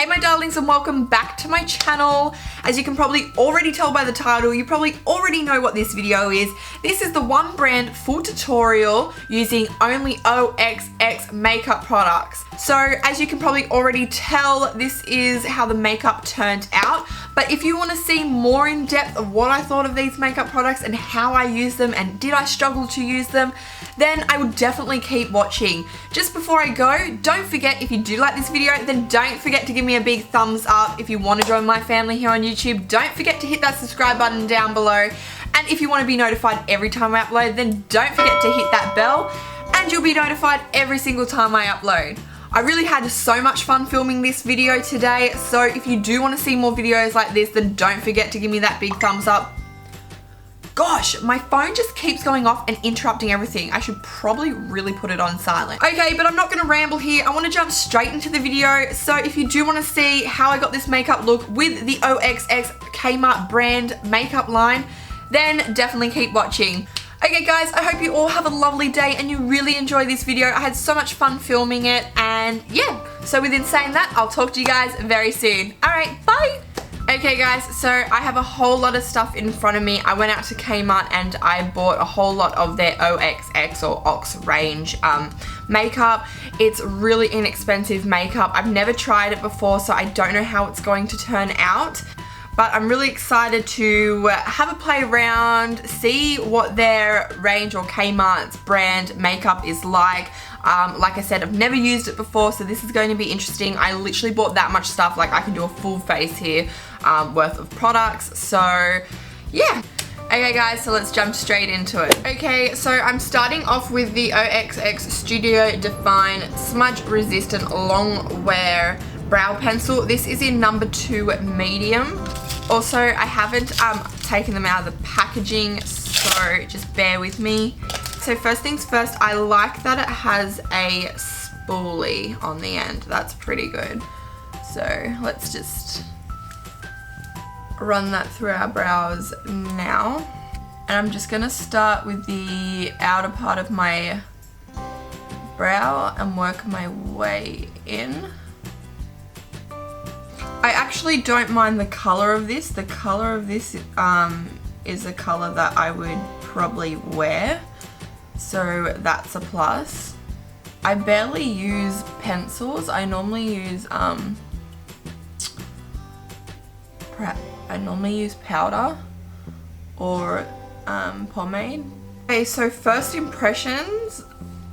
Hey my darlings, and welcome back to my channel. As you can probably already tell by the title, you probably already know what this video is. This is the one brand full tutorial using only OXX makeup products. So as you can probably already tell, this is how the makeup turned out. But if you want to see more in depth of what I thought of these makeup products and how I use them and did I struggle to use them, then I would definitely keep watching. Just before I go, don't forget, if you do like this video, then don't forget to give me a big thumbs up. If you want to join my family here on YouTube, don't forget to hit that subscribe button down below. And if you want to be notified every time I upload, then don't forget to hit that bell and you'll be notified every single time I upload. I really had so much fun filming this video today, so if you do want to see more videos like this, then don't forget to give me that big thumbs up. Gosh, my phone just keeps going off and interrupting everything. I should probably really put it on silent. Okay, but I'm not going to ramble here. I want to jump straight into the video. So if you do want to see how I got this makeup look with the OXX Kmart brand makeup line, then definitely keep watching. Okay guys, I hope you all have a lovely day and you really enjoy this video. I had so much fun filming it, and yeah. So within saying that, I'll talk to you guys very soon. Alright, bye! Okay guys, so I have a whole lot of stuff in front of me. I went out to Kmart and I bought a whole lot of their OXX or Ox range makeup. It's really inexpensive makeup. I've never tried it before, so I don't know how it's going to turn out. But I'm really excited to have a play around, see what their range or Kmart's brand makeup is like. Like I said, I've never used it before, so this is going to be interesting. I literally bought that much stuff, like I can do a full face here worth of products. So yeah. Okay guys, so let's jump straight into it. Okay, so I'm starting off with the OXX Studio Define Smudge Resistant Long Wear Brow Pencil. This is in number 2 medium. Also, I haven't taken them out of the packaging, so just bear with me. So first things first, I like that it has a spoolie on the end. That's pretty good. So let's just run that through our brows now. And I'm just gonna start with the outer part of my brow and work my way in. I actually don't mind the color of this. The color of this is a color that I would probably wear, so that's a plus. I barely use pencils. I normally use powder or pomade. Okay, so first impressions,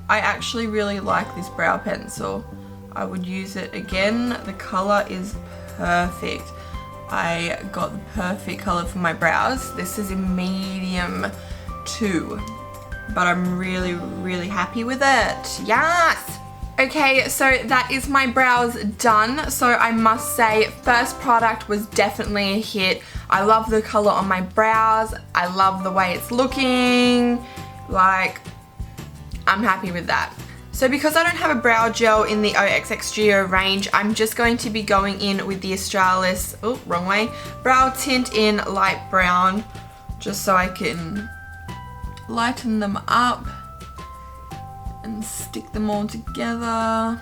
I actually really like this brow pencil. I would use it again. The color is perfect. I got the perfect color for my brows. This is in medium 2, but I'm really happy with it. Yes! Okay, so that is my brows done. So I must say, first product was definitely a hit. I love the color on my brows. I love the way it's looking. Like, I'm happy with that. So because I don't have a brow gel in the OXX Studio range, I'm just going to be going in with the Australis, oh, wrong way, brow tint in light brown, just so I can lighten them up and stick them all together.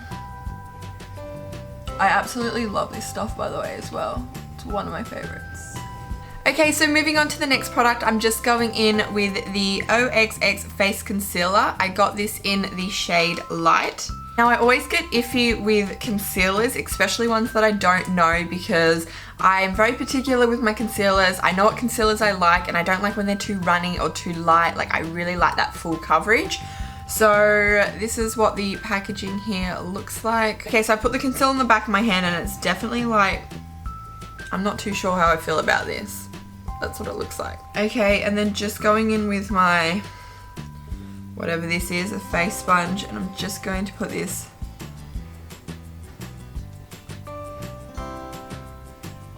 I absolutely love this stuff, by the way, as well. It's one of my favorites. Okay, so moving on to the next product, I'm just going in with the OXX Face Concealer. I got this in the shade Light. Now I always get iffy with concealers, especially ones that I don't know, because I'm very particular with my concealers. I know what concealers I like, and I don't like when they're too runny or too light. Like, I really like that full coverage. So this is what the packaging here looks like. Okay, so I put the concealer in the back of my hand and it's definitely like, I'm not too sure how I feel about this. That's what it looks like. Okay, and then just going in with my, whatever this is, a face sponge, and I'm just going to put this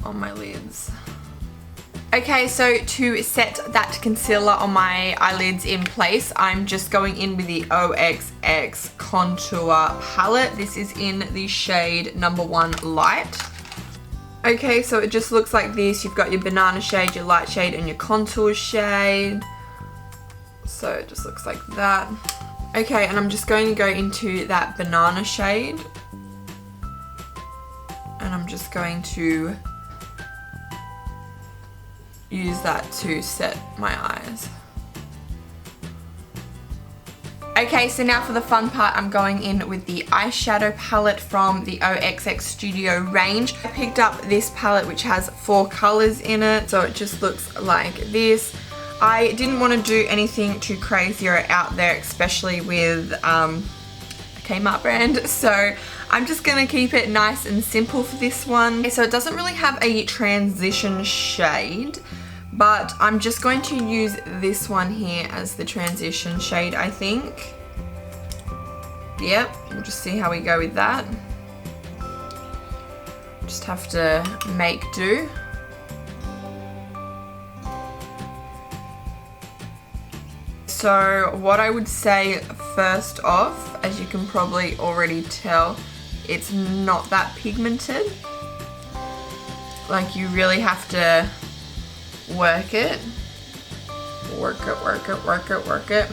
on my lids. Okay, so to set that concealer on my eyelids in place, I'm just going in with the OXX Contour Palette. This is in the shade number 1 Light. Okay, so it just looks like this. You've got your banana shade, your light shade, and your contour shade. So it just looks like that. Okay, and I'm just going to go into that banana shade. And I'm just just going to use that to set my eyes. Okay, so now for the fun part, I'm going in with the eyeshadow palette from the OXX Studio range. I picked up this palette which has 4 colors in it, so it just looks like this. I didn't want to do anything too crazy or out there, especially with a Kmart brand, so I'm just going to keep it nice and simple for this one. Okay, so it doesn't really have a transition shade, but I'm just going to use this one here as the transition shade, I think. Yep, we'll just see how we go with that. Just have to make do. So what I would say first off, as you can probably already tell, it's not that pigmented. Like, you really have to work it. Work it, work it, work it, work it.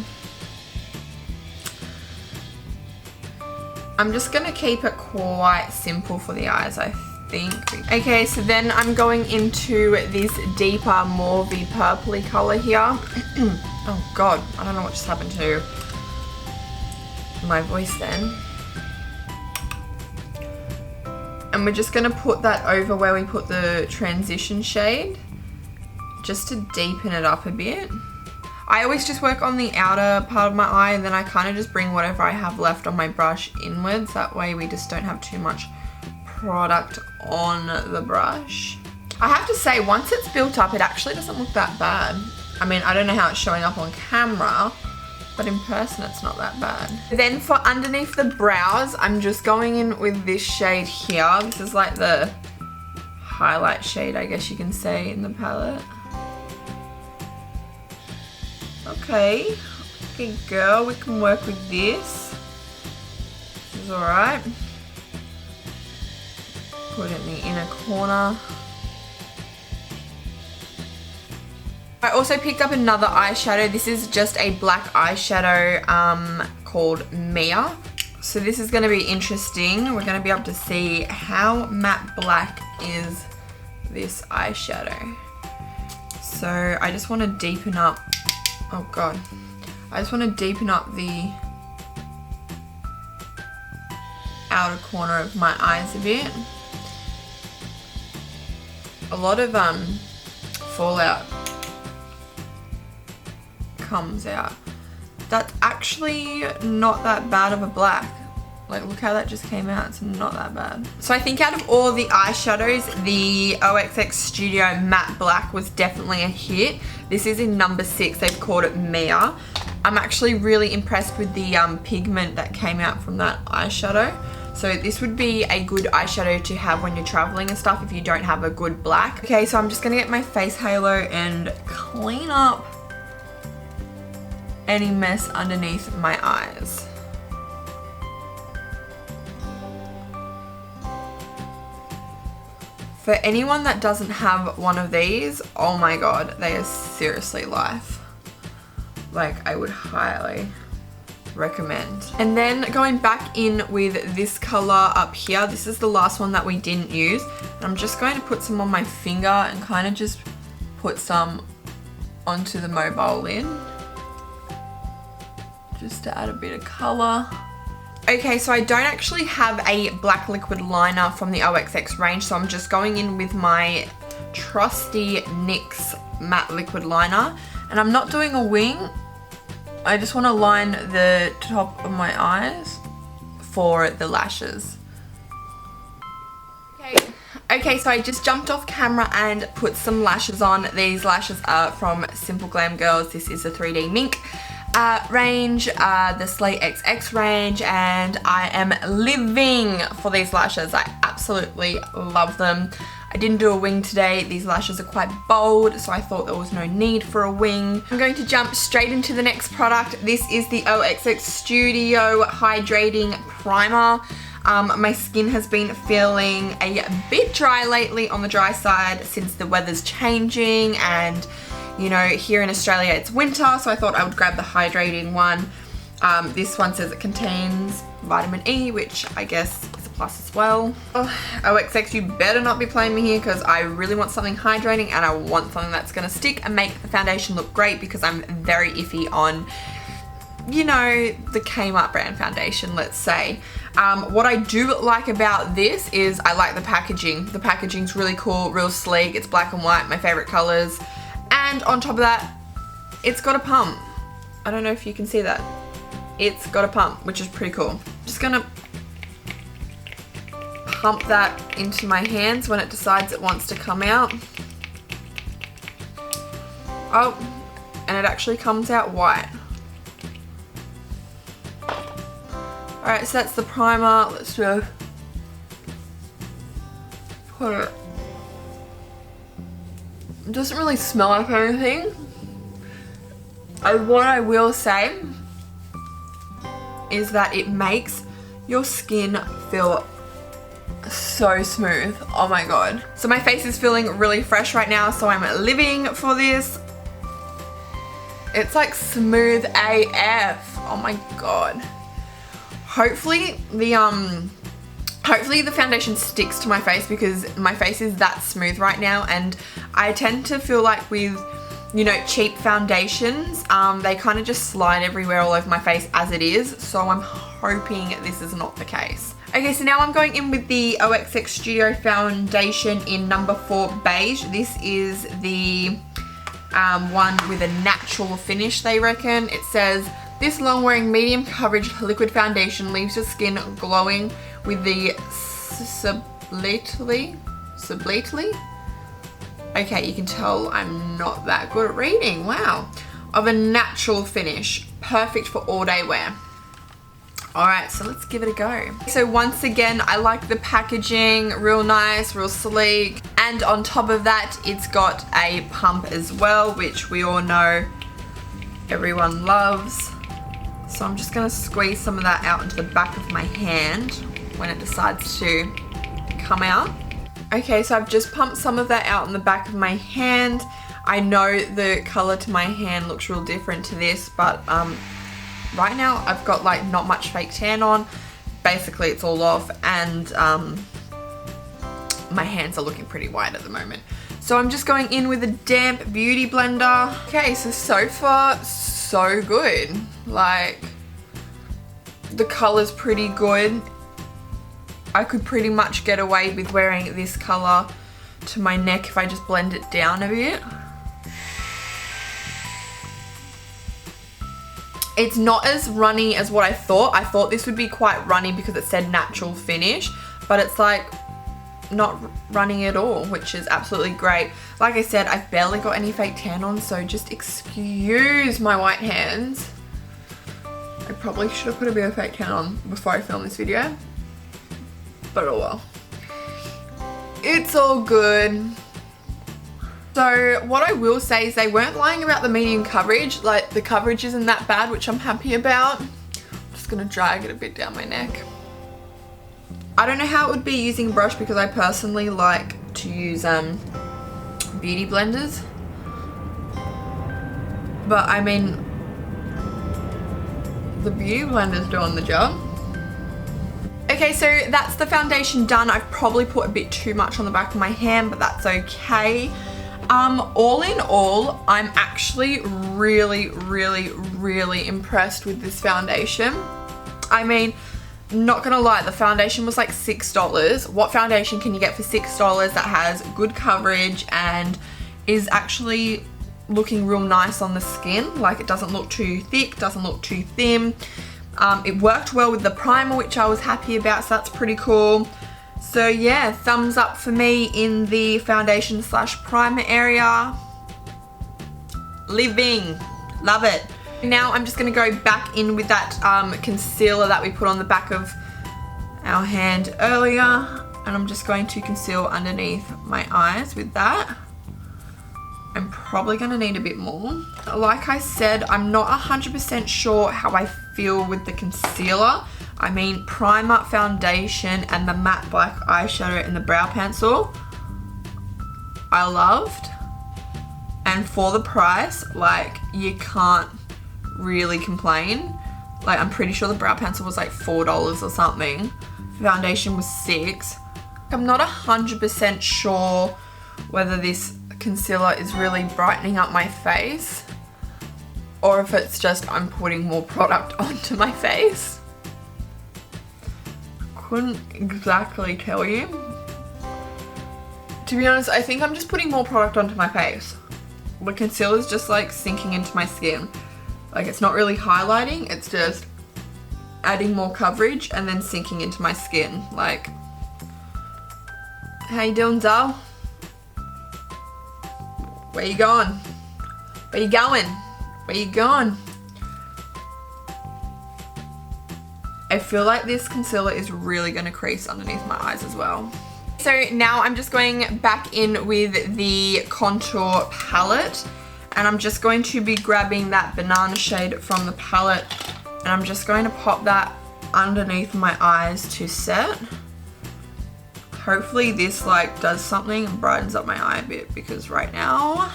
I'm just gonna keep it quite simple for the eyes, I think. Okay, so then I'm going into this deeper, mauvey purpley color here. Oh god, I don't know what just happened to my voice then. And we're just gonna put that over where we put the transition shade, just to deepen it up a bit. I always just work on the outer part of my eye, and then I kind of just bring whatever I have left on my brush inwards. That way we just don't have too much product on the brush. I have to say, once it's built up, it actually doesn't look that bad. I mean, I don't know how it's showing up on camera, but in person it's not that bad. Then for underneath the brows, I'm just going in with this shade here. This is like the highlight shade, I guess you can say, in the palette. Okay, okay girl, we can work with this. This is alright. Put it in the inner corner. I also picked up another eyeshadow. This is just a black eyeshadow called Mia. So this is going to be interesting. We're going to be able to see how matte black is this eyeshadow. So I just want to deepen up. Oh god. I just want to deepen up the outer corner of my eyes a bit. A lot of fallout comes out. That's actually not that bad of a black. Like, look how that just came out. It's not that bad. So I think out of all the eyeshadows, the OXX Studio Matte Black was definitely a hit. This is in number 6. They've called it Mia. I'm actually really impressed with the pigment that came out from that eyeshadow. So this would be a good eyeshadow to have when you're traveling and stuff if you don't have a good black. Okay, so I'm just gonna get my face halo and clean up any mess underneath my eyes. For anyone that doesn't have one of these, oh my god, they are seriously life. Like, I would highly recommend. And then going back in with this color up here, this is the last one that we didn't use. And I'm just going to put some on my finger and kind of just put some onto the mobile lid, just to add a bit of color. Okay, so I don't actually have a black liquid liner from the OXX range, so I'm just going in with my trusty NYX matte liquid liner. And I'm not doing a wing. I just want to line the top of my eyes for the lashes. Okay, so I just jumped off camera and put some lashes on. These lashes are from Simple Glam Girls. This is the 3D Mink range, the Slay XX range, and I am living for these lashes. I absolutely love them. I didn't do a wing today. These lashes are quite bold, so I thought there was no need for a wing. I'm going to jump straight into the next product. This is the OXX Studio Hydrating Primer. My skin has been feeling a bit dry lately, on the dry side, since the weather's changing, and you know, here in Australia it's winter, so I thought I would grab the hydrating one. This one says it contains vitamin E, which I guess is a Plus as well. Oh, OXX, you better not be playing me here because I really want something hydrating and I want something that's going to stick and make the foundation look great because I'm very iffy on, you know, the Kmart brand foundation, let's say. What I do like about this is I like the packaging. The packaging's really cool, real sleek. It's black and white, my favorite colors. And on top of that, it's got a pump. I don't know if you can see that. It's got a pump, which is pretty cool. Just gonna pump that into my hands when it decides it wants to come out. Oh, and it actually comes out white. Alright, so that's the primer. Let's just put it. It doesn't really smell like anything. What I will say is that it makes your skin feel so smooth. Oh my god. So my face is feeling really fresh right now, so I'm living for this. It's like smooth AF. Oh my god. Hopefully the foundation sticks to my face because my face is that smooth right now, and I tend to feel like with, you know, cheap foundations, they kind of just slide everywhere all over my face as it is, so I'm hoping this is not the case. Okay, so now I'm going in with the OXX Studio Foundation in number 4 beige. This is the one with a natural finish, they reckon. It says, this long-wearing medium coverage liquid foundation leaves your skin glowing with the subtly? Okay, you can tell I'm not that good at reading, wow. Of a natural finish, perfect for all day wear. Alright, so let's give it a go. So once again, I like the packaging, real nice, real sleek. And on top of that, it's got a pump as well, which we all know everyone loves. So I'm just gonna squeeze some of that out into the back of my hand when it decides to come out. Okay, so I've just pumped some of that out in the back of my hand. I know the color to my hand looks real different to this, but right now I've got like not much fake tan on. Basically it's all off, and my hands are looking pretty white at the moment. So I'm just going in with a damp beauty blender. Okay, so far so good. Like, the color's pretty good. I could pretty much get away with wearing this color to my neck if I just blend it down a bit. It's not as runny as what I thought. I thought this would be quite runny because it said natural finish, but it's like not runny at all, which is absolutely great. Like I said, I've barely got any fake tan on, so just excuse my white hands. I probably should have put a bit of fake tan on before I filmed this video, but oh well. It's all good. So what I will say is they weren't lying about the medium coverage. Like, the coverage isn't that bad, which I'm happy about. I'm just gonna drag it a bit down my neck. I don't know how it would be using brush because I personally like to use beauty blenders. But I mean, the beauty blender's doing the job. Okay, so that's the foundation done. I've probably put a bit too much on the back of my hand, but that's okay. All in all, I'm actually really impressed with this foundation. I mean, not gonna lie, the foundation was like $6. What foundation can you get for $6 that has good coverage and is actually looking real nice on the skin? Like, it doesn't look too thick, doesn't look too thin. It worked well with the primer, which I was happy about, so that's pretty cool. So yeah, thumbs up for me in the foundation slash primer area. Living, love it. Now I'm just gonna go back in with that concealer that we put on the back of our hand earlier, and I'm just going to conceal underneath my eyes with that. I'm probably gonna need a bit more. Like I said, I'm not 100% sure how I feel with the concealer. I mean, primer, foundation, and the matte black eyeshadow and the brow pencil, I loved. And for the price, like, you can't really complain. Like, I'm pretty sure the brow pencil was like $4 or something. foundation was 6. I'm not 100% sure whether this concealer is really brightening up my face or if it's just I'm putting more product onto my face. Couldn't exactly tell you. To be honest, I think I'm just putting more product onto my face. The concealer's just like sinking into my skin. Like it's not really highlighting, it's just adding more coverage and then sinking into my skin. Like, how you doing, Zal? Where you going? Where you going? Where you going? I feel like this concealer is really gonna crease underneath my eyes as well. So now I'm just going back in with the contour palette and I'm just going to be grabbing that banana shade from the palette and I'm just going to pop that underneath my eyes to set. Hopefully this like does something and brightens up my eye a bit because right now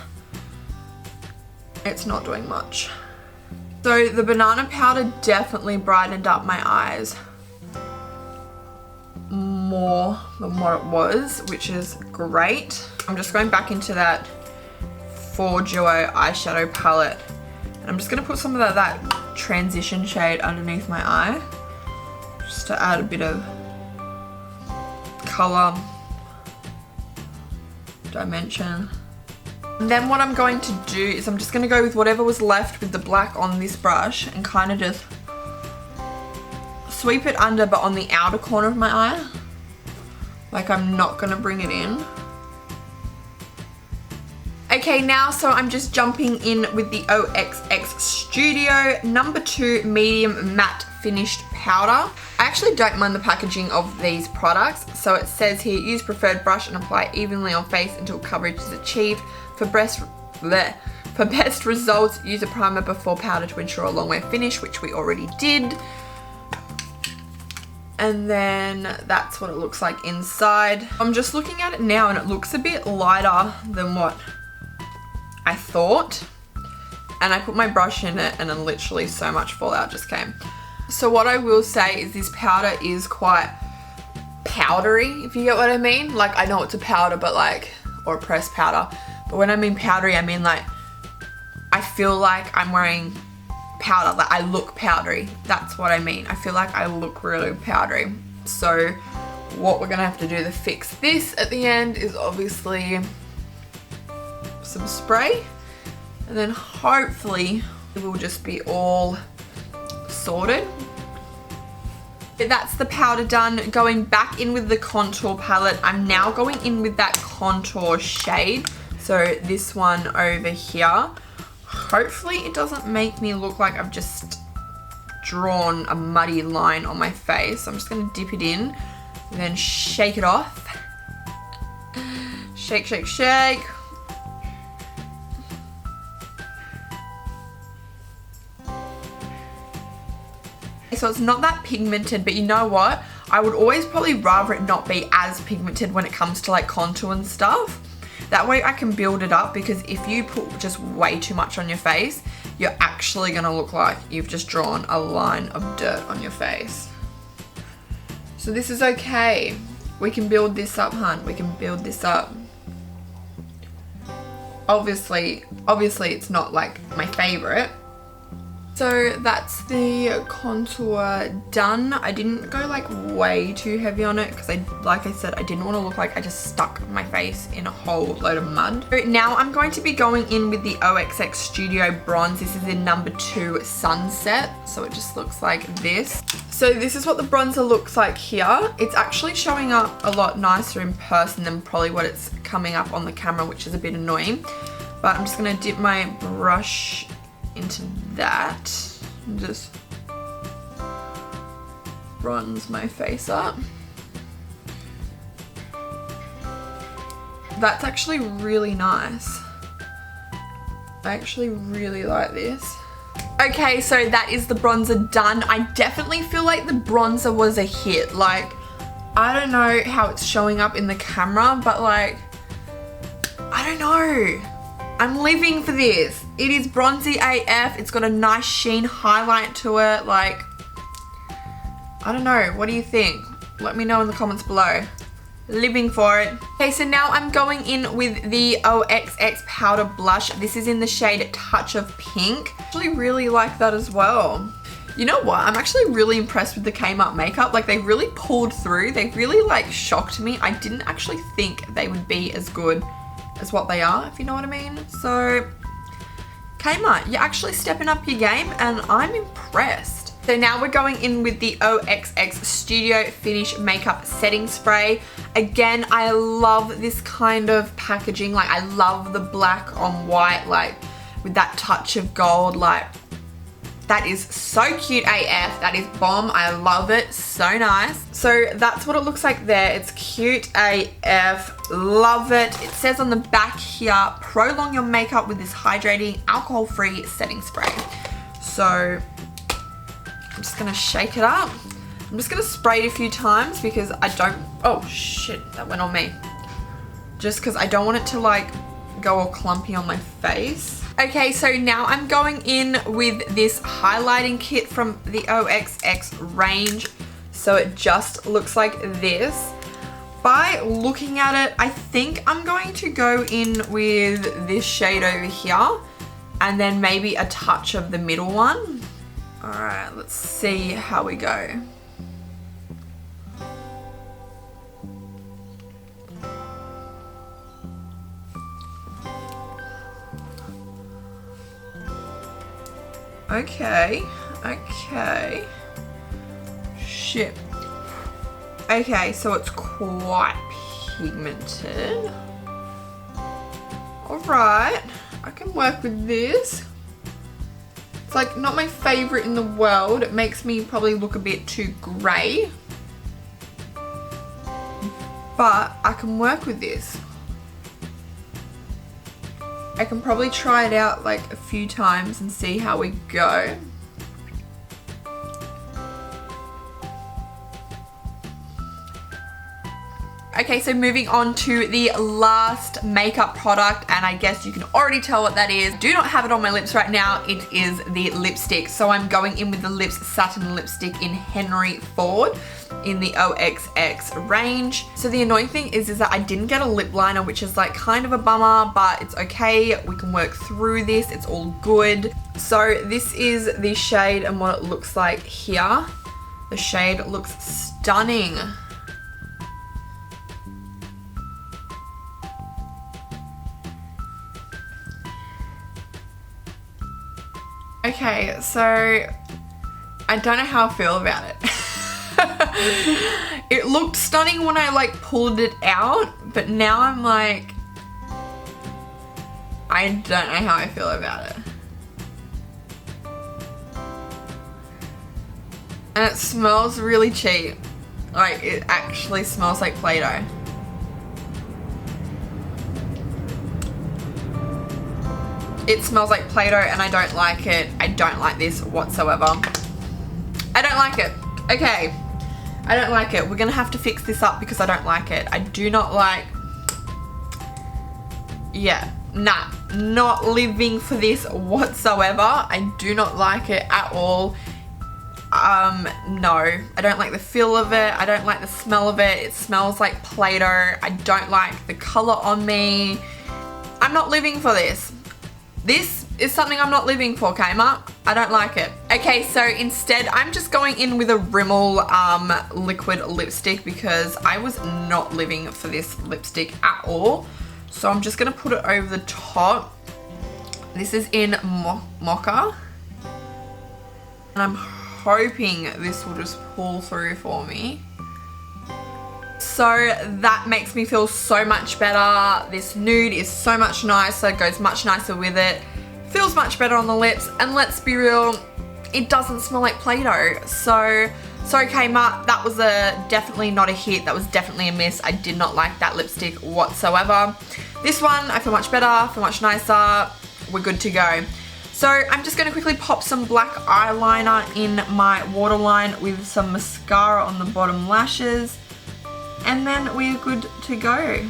it's not doing much. So the banana powder definitely brightened up my eyes more than what it was, which is great. I'm just going back into that 4 Duo eyeshadow palette and I'm just going to put some of that transition shade underneath my eye just to add a bit of color, dimension. And then what I'm going to do is I'm just going to go with whatever was left with the black on this brush and kind of just sweep it under but on the outer corner of my eye. Like I'm not going to bring it in. Okay, now so I'm just jumping in with the OXX Studio number 2 medium matte finished powder. I actually don't mind the packaging of these products. So it says here, use preferred brush and apply evenly on face until coverage is achieved. For best results, use a primer before powder to ensure a long wear finish, which we already did. And then that's what it looks like inside. I'm just looking at it now and it looks a bit lighter than what I thought. And I put my brush in it and then literally so much fallout just came. So what I will say is this powder is quite powdery, if you get what I mean. Like I know it's a powder, but like, or a pressed powder. But when I mean powdery, I mean like, I feel like I'm wearing powder, like I look powdery. That's what I mean. I feel like I look really powdery. So what we're gonna have to do to fix this at the end is obviously some spray. And then hopefully it will just be all sorted. That's the powder done. Going back in with the contour palette, I'm now going in with that contour shade. So this one over here. Hopefully it doesn't make me look like I've just drawn a muddy line on my face. I'm just gonna dip it in and then shake it off. Shake, shake, shake. So it's not that pigmented, but you know what? I would always probably rather it not be as pigmented when it comes to like contour and stuff. That way I can build it up, because if you put just way too much on your face, you're actually gonna look like you've just drawn a line of dirt on your face. So this is okay. We can build this up, hun. We can build this up. Obviously it's not like my favorite. So that's the contour done. I didn't go like way too heavy on it because like I said, I didn't want to look like I just stuck my face in a whole load of mud. So now I'm going to be going in with the OXX Studio Bronze. This is in number 2 Sunset. So it just looks like this. So this is what the bronzer looks like here. It's actually showing up a lot nicer in person than probably what it's coming up on the camera, which is a bit annoying. But I'm just gonna dip my brush into that and just bronze my face up. That's actually really nice. I actually really like this. Okay, so that is the bronzer done. I definitely feel like the bronzer was a hit. Like, I don't know how it's showing up in the camera, but like, I don't know. I'm living for this. It is bronzy AF. It's got a nice sheen highlight to it. Like, I don't know. What do you think? Let me know in the comments below. Living for it. Okay, so now I'm going in with the OXX powder blush. This is in the shade Touch of Pink. I actually really like that as well. You know what? I'm actually really impressed with the Kmart makeup. Like, they really pulled through. They really like shocked me. I didn't actually think they would be as good as what they are, if you know what I mean. So Kmart, you're actually stepping up your game and I'm impressed. So now we're going in with the OXX Studio Finish Makeup Setting Spray. Again, I love this kind of packaging. Like, I love the black on white, like with that touch of gold. Like, that is so cute AF. That is bomb. I love it. So nice. So that's what it looks like there. It's cute AF. Love it. It says on the back here, prolong your makeup with this hydrating alcohol-free setting spray. So I'm just gonna shake it up. I'm just gonna spray it a few times because I don't, oh shit, that went on me. Just because I don't want it to like go all clumpy on my face. Okay, so now I'm going in with this highlighting kit from the OXX range. So it just looks like this. By looking at it, I think I'm going to go in with this shade over here and then maybe a touch of the middle one. All right, let's see how we go. Okay, okay. Shit. Okay, so it's quite pigmented. Alright, I can work with this. It's like not my favorite in the world. It makes me probably look a bit too grey. But I can work with this. I can probably try it out like a few times and see how we go. Okay, so moving on to the last makeup product, and I guess you can already tell what that is. Do not have it on my lips right now. It is the lipstick. So I'm going in with the Lips Satin Lipstick in Henry Ford in the OXX range. So the annoying thing is that I didn't get a lip liner, which is like kind of a bummer, but it's okay. We can work through this. It's all good. So this is the shade and what it looks like here. The shade looks stunning. Okay, so I don't know how I feel about it. It looked stunning when I like pulled it out, but now I'm like, I don't know how I feel about it. And it smells really cheap. Like, it actually smells like Play-Doh. It smells like Play-Doh and I don't like it. I don't like this whatsoever. I don't like it. Okay. I don't like it. We're gonna have to fix this up because I don't like it. I do not like... Yeah. Nah. Not living for this whatsoever. I do not like it at all. No. I don't like the feel of it. I don't like the smell of it. It smells like Play-Doh. I don't like the color on me. I'm not living for this. This is something I'm not living for, Kmart. I don't like it. Okay, so instead I'm just going in with a Rimmel liquid lipstick because I was not living for this lipstick at all. So I'm just gonna put it over the top. This is in Mocha. And I'm hoping this will just pull through for me. So that makes me feel so much better. This nude is so much nicer, goes much nicer with it. Feels much better on the lips, and let's be real, it doesn't smell like Play-Doh. So, sorry Kmart, that was definitely not a hit. That was definitely a miss. I did not like that lipstick whatsoever. This one, I feel much better, feel much nicer. We're good to go. So I'm just gonna quickly pop some black eyeliner in my waterline with some mascara on the bottom lashes. And then we're good to go.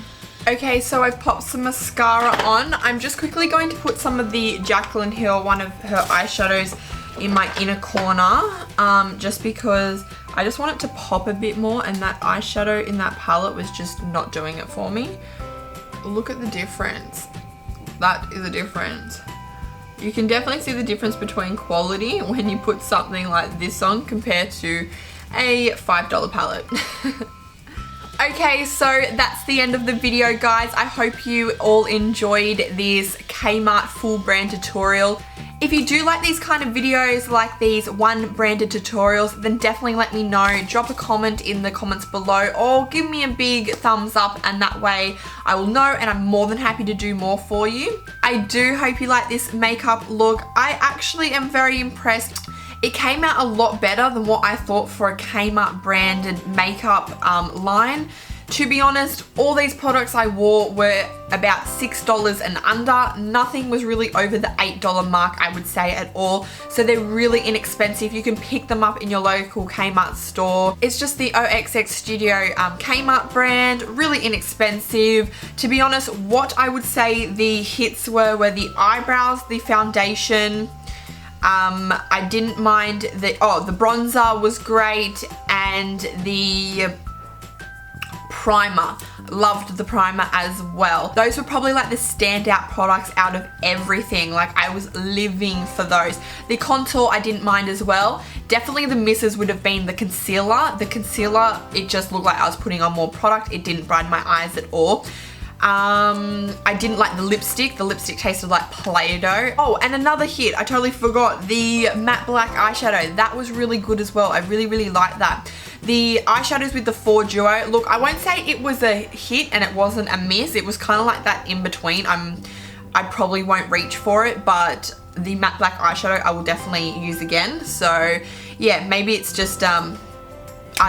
Okay, so I've popped some mascara on. I'm just quickly going to put some of the Jaclyn Hill, one of her eyeshadows, in my inner corner, just because I just want it to pop a bit more, and that eyeshadow in that palette was just not doing it for me. Look at the difference. That is a difference. You can definitely see the difference between quality when you put something like this on compared to a $5 palette. Okay, so that's the end of the video, guys. I hope you all enjoyed this Kmart full brand tutorial. If you do like these kind of videos, like these one branded tutorials, then definitely let me know. Drop a comment in the comments below, or give me a big thumbs up, and that way I will know, and I'm more than happy to do more for you. I do hope you like this makeup look. I actually am very impressed. It came out a lot better than what I thought for a Kmart branded makeup line. To be honest, all these products I wore were about $6 and under. Nothing was really over the $8 mark, I would say, at all. So they're really inexpensive. You can pick them up in your local Kmart store. It's just the OXX Studio Kmart brand, really inexpensive. To be honest, what I would say the hits were the eyebrows, the foundation. I didn't mind the bronzer was great, and the primer. Loved the primer as well. Those were probably like the standout products out of everything. Like, I was living for those. The contour I didn't mind as well. Definitely the misses would have been the concealer. The concealer, it just looked like I was putting on more product. It didn't brighten my eyes at all. I didn't like the lipstick. The lipstick tasted like Play-Doh. Oh, and another hit, I totally forgot, the matte black eyeshadow. That was really good as well. I really, really liked that. The eyeshadows with the 4 Duo, look, I won't say it was a hit and it wasn't a miss. It was kind of like that in between. I probably won't reach for it, but the matte black eyeshadow I will definitely use again. So yeah, maybe it's just, I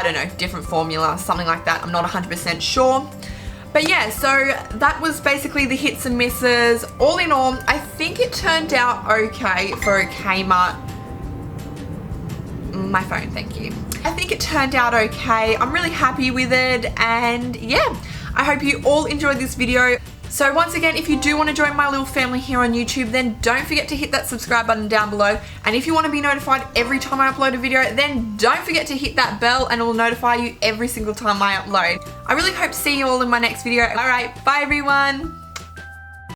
don't know, different formula, something like that. I'm not 100% sure. But yeah, so that was basically the hits and misses. All in all, I think it turned out okay for a Kmart. My phone, thank you. I think it turned out okay. I'm really happy with it, and yeah, I hope you all enjoyed this video. So once again, if you do want to join my little family here on YouTube, then don't forget to hit that subscribe button down below. And if you want to be notified every time I upload a video, then don't forget to hit that bell, and it will notify you every single time I upload. I really hope to see you all in my next video. Alright, bye everyone!